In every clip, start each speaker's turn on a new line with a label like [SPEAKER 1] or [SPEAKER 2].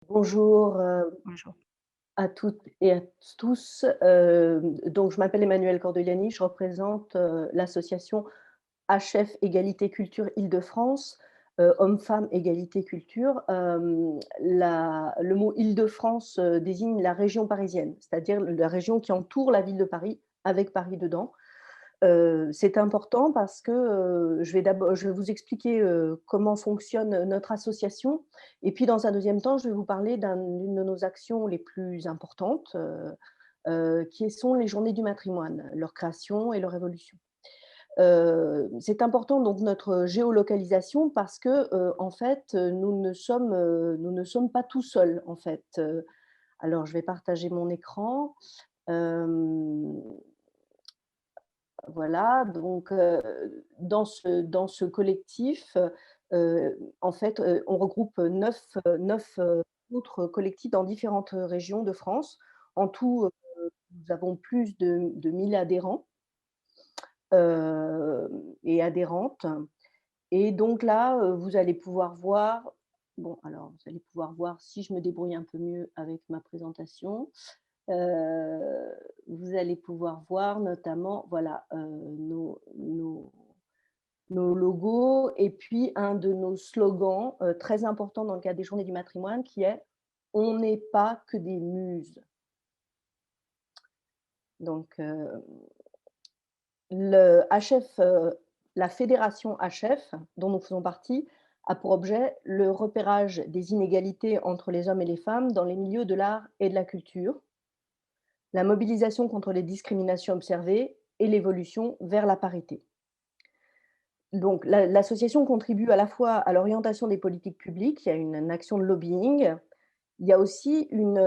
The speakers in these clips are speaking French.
[SPEAKER 1] Bonjour,
[SPEAKER 2] Bonjour.
[SPEAKER 1] à toutes et à tous. Donc je m'appelle Emmanuelle Cordeliani, je représente, l'association HF Égalité Culture Île-de-France, Hommes-Femmes Égalité Culture. Le mot Île-de-France, désigne la région parisienne, c'est-à-dire la région qui entoure la ville de Paris, avec Paris dedans. C'est important parce que, je vais vous expliquer, comment fonctionne notre association et puis dans un deuxième temps, je vais vous parler d'une de nos actions les plus importantes, qui sont les Journées du matrimoine, leur création et leur évolution. C'est important donc notre géolocalisation parce que, en fait, nous ne sommes pas tout seuls, en fait. Alors je vais partager mon écran. Hem Voilà, donc dans ce collectif, en fait, on regroupe 9 autres collectifs dans différentes régions de France. En tout, nous avons plus de 1 000 adhérents, et adhérentes, et donc là, vous allez pouvoir voir, bon, alors vous allez pouvoir voir si je me débrouille un peu mieux avec ma présentation. Heu, Vous allez pouvoir voir notamment, voilà, nos logos et puis un de nos slogans, très important dans le cadre des Journées du matrimoine qui est: «On n'est pas que des muses». Donc, le HF, la fédération HF dont nous faisons partie a pour objet le repérage des inégalités entre les hommes et les femmes dans les milieux de l'art et de la culture, la mobilisation contre les discriminations observées et l'évolution vers la parité. Donc l'association contribue à la fois à l'orientation des politiques publiques, il y a une action de lobbying, il y a aussi une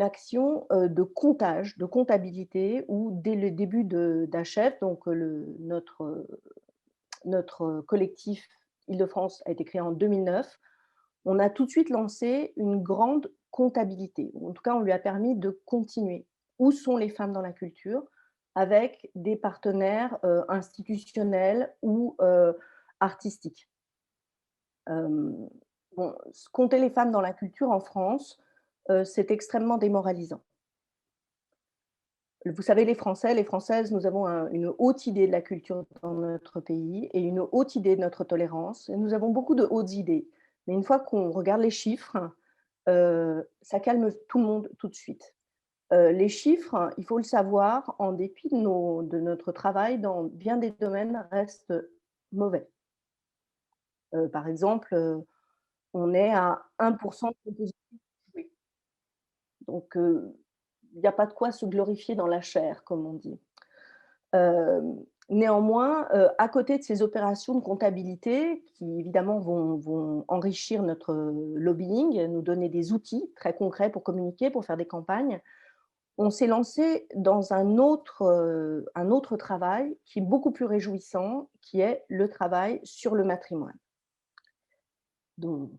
[SPEAKER 1] action, de comptage, de comptabilité où dès le début d'HF, donc notre collectif Île-de-France a été créé en 2009, on a tout de suite lancé une grande comptabilité. En tout cas, on lui a permis de continuer. Où sont les femmes dans la culture? Avec des partenaires, institutionnels ou, artistiques. Hem, bon, compter les femmes dans la culture en France, c'est extrêmement démoralisant. Vous savez, les Français, les Françaises, nous avons une haute idée de la culture dans notre pays et une haute idée de notre tolérance, et nous avons beaucoup de hautes idées. Mais une fois qu'on regarde les chiffres, ça calme tout le monde tout de suite. Les chiffres, il faut le savoir, en dépit de notre travail dans bien des domaines, restent mauvais. Par exemple, on est à 1 de composition échouée. Donc, il n'y a pas de quoi se glorifier dans la chair, comme on dit. Néanmoins, à côté de ces opérations de comptabilité qui évidemment vont enrichir notre lobbying, nous donner des outils très concrets pour communiquer, pour faire des campagnes, on s'est lancé dans un autre travail qui est beaucoup plus réjouissant, qui est le travail sur le matrimoine. Donc,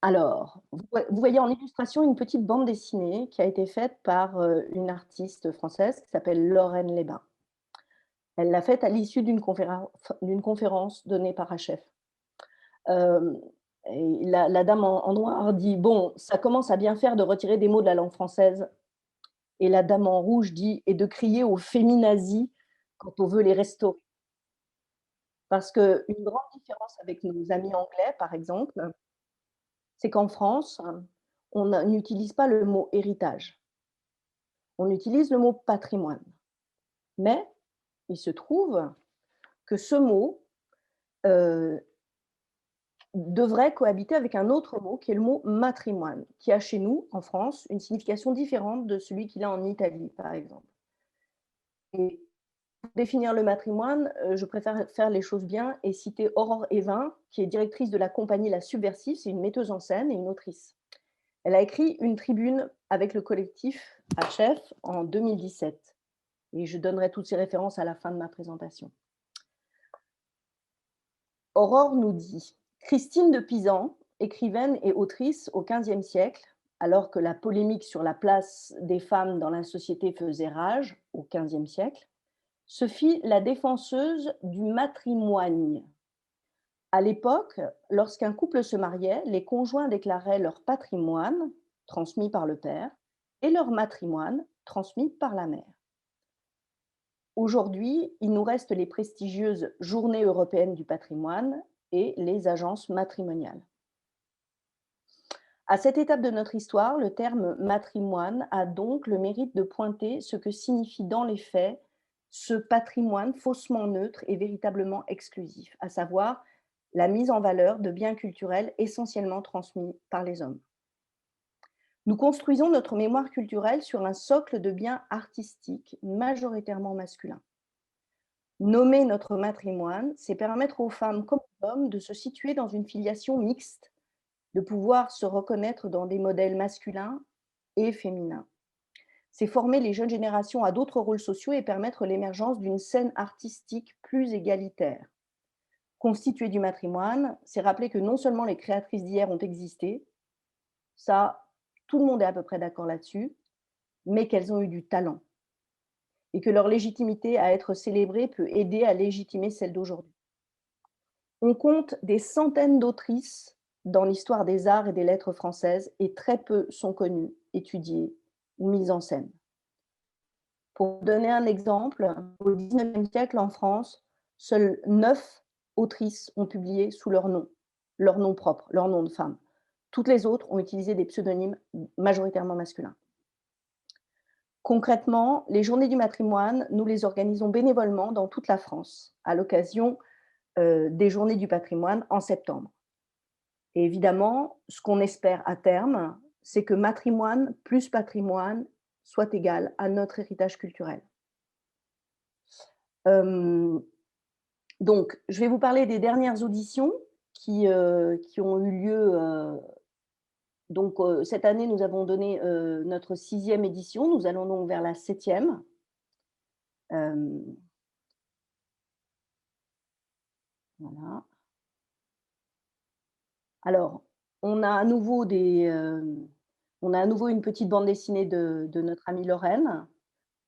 [SPEAKER 1] alors, vous voyez en illustration une petite bande dessinée qui a été faite par, une artiste française qui s'appelle Lorraine Lesbains. Elle l'a faite à l'issue d'une conférence donnée par HF. Hem Et la dame en noir dit: «Bon, ça commence à bien faire de retirer des mots de la langue française», et la dame en rouge dit: «Et de crier aux féminazis quand on veut les restaurer». Parce qu'une grande différence avec nos amis anglais, par exemple, c'est qu'en France, n'utilise pas le mot héritage, on utilise le mot patrimoine. Mais il se trouve que ce mot, heu, devrait cohabiter avec un autre mot qui est le mot matrimoine, qui a chez nous, en France, une signification différente de celui qu'il a en Italie, par exemple. Et pour définir le matrimoine, je préfère faire les choses bien et citer Aurore Evin, qui est directrice de la compagnie La Subversive, c'est une metteuse en scène et une autrice. Elle a écrit une tribune avec le collectif HF en 2017, et je donnerai toutes ces références à la fin de ma présentation. Aurore nous dit: «Christine de Pisan, écrivaine et autrice au XVe siècle, alors que la polémique sur la place des femmes dans la société faisait rage au XVe siècle, se fit la défenseuse du matrimoine. À l'époque, lorsqu'un couple se mariait, les conjoints déclaraient leur patrimoine, transmis par le père, et leur matrimoine, transmis par la mère. Aujourd'hui, il nous reste les prestigieuses Journées européennes du patrimoine et les agences matrimoniales. À cette étape de notre histoire, le terme matrimoine a donc le mérite de pointer ce que signifie dans les faits ce patrimoine faussement neutre et véritablement exclusif, à savoir la mise en valeur de biens culturels essentiellement transmis par les hommes. Nous construisons notre mémoire culturelle sur un socle de biens artistiques majoritairement masculins. Nommer notre matrimoine, c'est permettre aux femmes comme aux hommes de se situer dans une filiation mixte, de pouvoir se reconnaître dans des modèles masculins et féminins. C'est former les jeunes générations à d'autres rôles sociaux et permettre l'émergence d'une scène artistique plus égalitaire. Constituer du matrimoine, c'est rappeler que non seulement les créatrices d'hier ont existé, ça, tout le monde est à peu près d'accord là-dessus, mais qu'elles ont eu du talent et que leur légitimité à être célébrée peut aider à légitimer celle d'aujourd'hui. On compte des centaines d'autrices dans l'histoire des arts et des lettres françaises et très peu sont connues, étudiées ou mises en scène. Pour donner un exemple, au XIXe siècle en France, seules 9 autrices ont publié sous leur nom propre, leur nom de femme. Toutes les autres ont utilisé des pseudonymes majoritairement masculins. Concrètement, les Journées du matrimoine, nous les organisons bénévolement dans toute la France, à l'occasion des Journées du patrimoine en septembre. Et évidemment, ce qu'on espère à terme, c'est que matrimoine plus patrimoine soit égal à notre héritage culturel. Donc, je vais vous parler des dernières auditions qui ont eu lieu. Donc, cette année, nous avons donné notre 6e édition. Nous allons donc vers la 7e. Voilà. Alors, on a à nouveau une petite bande dessinée de notre amie Lorraine,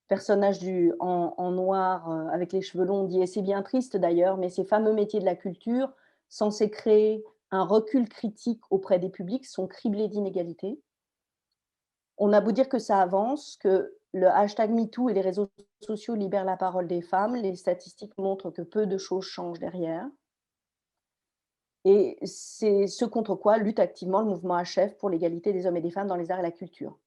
[SPEAKER 1] personnage en noir, avec les cheveux longs, dit et c'est bien triste d'ailleurs, mais ces fameux métiers de la culture, censés créer un recul critique auprès des publics, sont criblés d'inégalités. On a beau dire que ça avance, que le hashtag #MeToo et les réseaux sociaux libèrent la parole des femmes, les statistiques montrent que peu de choses changent derrière. Et c'est ce contre quoi lutte activement le mouvement HF pour l'égalité des hommes et des femmes dans les arts et la culture.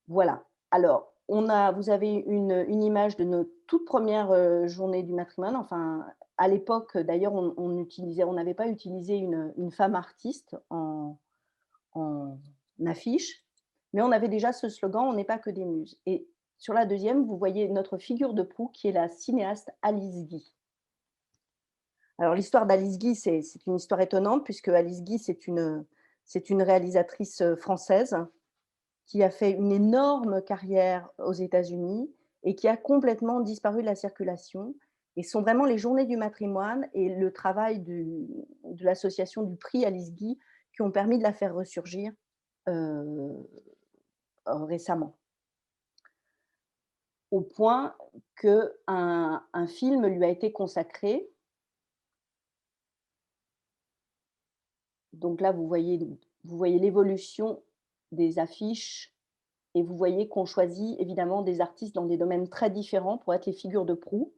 [SPEAKER 1] Voilà. Alors, vous avez une image de nos toutes premières journées du matrimoine. Enfin, à l'époque, d'ailleurs, on n'avait pas utilisé une femme artiste en affiche, mais on avait déjà ce slogan: «On n'est pas que des muses». Et sur la deuxième, vous voyez notre figure de proue qui est la cinéaste Alice Guy. Alors l'histoire d'Alice Guy, c'est une histoire étonnante puisque Alice Guy, c'est une réalisatrice française qui a fait une énorme carrière aux États-Unis et qui a complètement disparu de la circulation. Et ce sont vraiment les Journées du matrimoine et le travail de l'association du prix Alice Guy qui ont permis de la faire ressurgir récemment. Au point qu'un film lui a été consacré. Donc là, vous voyez l'évolution des affiches et vous voyez qu'on choisit évidemment des artistes dans des domaines très différents pour être les figures de proue.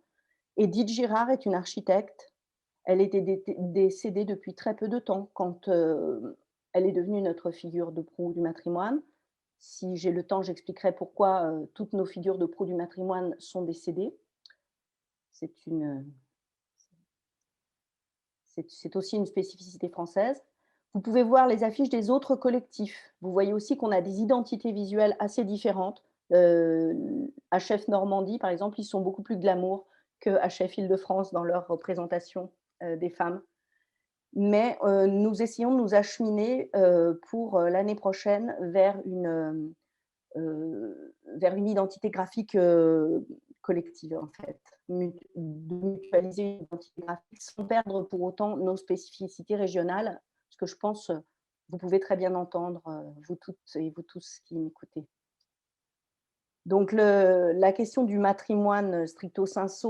[SPEAKER 1] Édith Girard est une architecte. Elle était décédée depuis très peu de temps quand elle est devenue notre figure de proue du matrimoine. Si j'ai le temps, j'expliquerai pourquoi toutes nos figures de proue du matrimoine sont décédées. C'est aussi une spécificité française. Vous pouvez voir les affiches des autres collectifs. Vous voyez aussi qu'on a des identités visuelles assez différentes. HF Normandie, par exemple, ils sont beaucoup plus glamour que HF Île-de-France dans leur représentation des femmes. Mais nous essayons de nous acheminer pour l'année prochaine vers une identité graphique collective, en fait. De mutualiser une identité graphique sans perdre pour autant nos spécificités régionales, ce que je pense vous pouvez très bien entendre, vous toutes et vous tous qui m'écoutez. Donc la question du matrimoine stricto sensu,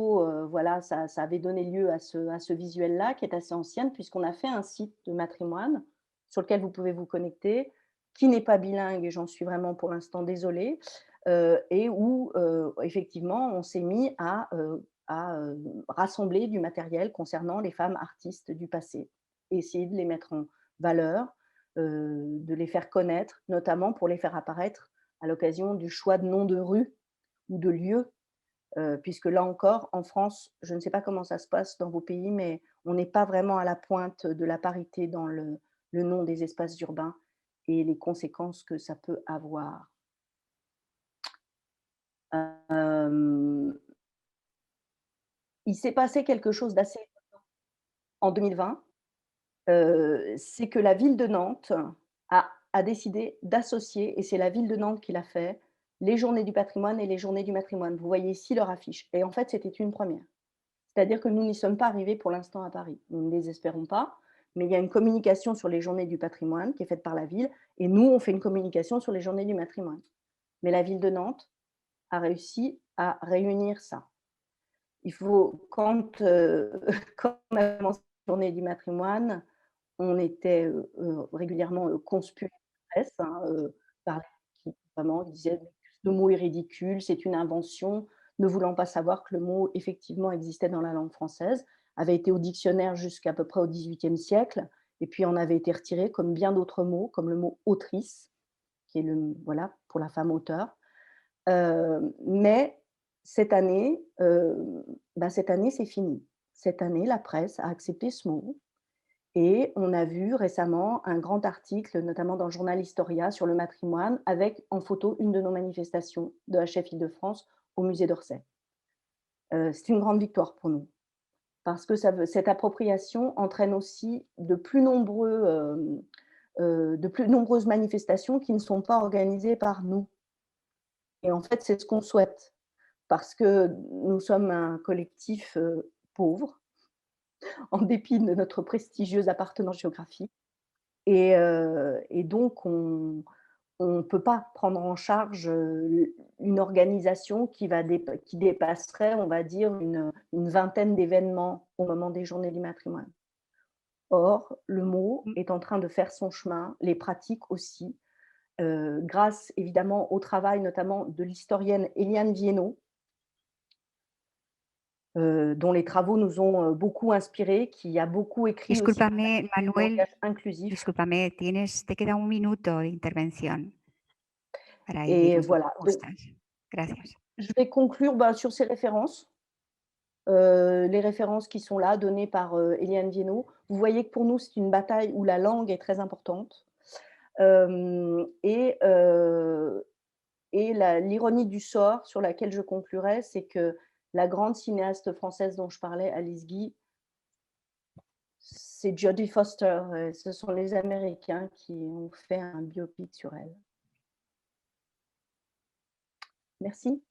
[SPEAKER 1] voilà, ça avait donné lieu à ce visuel-là qui est assez ancienne puisqu'on a fait un site de matrimoine sur lequel vous pouvez vous connecter, qui n'est pas bilingue et j'en suis vraiment pour l'instant désolée, et où, effectivement on s'est mis à rassembler du matériel concernant les femmes artistes du passé et essayer de les mettre en valeur, de les faire connaître, notamment pour les faire apparaître à l'occasion du choix de noms de rues ou de lieux, puisque là encore, en France, je ne sais pas comment ça se passe dans vos pays, mais on n'est pas vraiment à la pointe de la parité dans le nom des espaces urbains et les conséquences que ça peut avoir. Hem, il s'est passé quelque chose d'assez en 2020, c'est que la ville de Nantes a décidé d'associer, et c'est la ville de Nantes qui l'a fait, les Journées du patrimoine et les Journées du matrimoine. Vous voyez ici leur affiche et en fait, c'était une première. C'est-à-dire que nous n'y sommes pas arrivés pour l'instant à Paris. Nous ne désespérons pas, mais il y a une communication sur les Journées du patrimoine qui est faite par la ville et nous, on fait une communication sur les Journées du matrimoine. Mais la ville de Nantes a réussi à réunir ça. Il faut quand on a commencé la Journée du matrimoine, on était, régulièrement, conspués dans la presse, hein, par qui vraiment disaient: «Ce mot est ridicule, c'est une invention», ne voulant pas savoir que le mot effectivement existait dans la langue française, avait été au dictionnaire jusqu'à peu près au XVIIIe siècle et puis en avait été retiré comme bien d'autres mots, comme le mot autrice, qui est le voilà, pour la femme auteur. Mais cette année, cette année, c'est fini. Cette année, la presse a accepté ce mot et on a vu récemment un grand article, notamment dans le journal Historia, sur le matrimoine, avec en photo une de nos manifestations de HF Île-de-France au musée d'Orsay. C'est une grande victoire pour nous, parce que cette appropriation entraîne aussi de plus nombreuses manifestations qui ne sont pas organisées par nous. Et en fait, c'est ce qu'on souhaite, parce que nous sommes un collectif pauvre, en dépit de notre prestigieuse appartenance géographique. Et donc on ne peut pas prendre en charge, une organisation qui dépasserait, on va dire, une vingtaine d'événements au moment des Journées du matrimoine. Or, le mot
[SPEAKER 2] Mm.
[SPEAKER 1] est en train de faire son chemin, les pratiques aussi, grâce évidemment au travail notamment de l'historienne Éliane Viennot, dont les travaux nous ont, beaucoup inspirés, qui a beaucoup écrit aussi sur la
[SPEAKER 2] Discúlpame,
[SPEAKER 1] question du
[SPEAKER 2] Manuel,
[SPEAKER 1] langage inclusif.
[SPEAKER 2] discúlpame, te queda un minuto de intervención para
[SPEAKER 1] Et
[SPEAKER 2] irnos
[SPEAKER 1] voilà, donc
[SPEAKER 2] justas. Gracias.
[SPEAKER 1] je vais conclure, sur ces références, les références qui sont là, données par, Éliane Viennot. Vous voyez que pour nous, c'est une bataille où la langue est très importante. Hem et l'ironie du sort sur laquelle je conclurai, c'est que la grande cinéaste française dont je parlais, Alice Guy, c'est Jodie Foster, ce sont les Américains qui ont fait un biopic sur elle. Merci.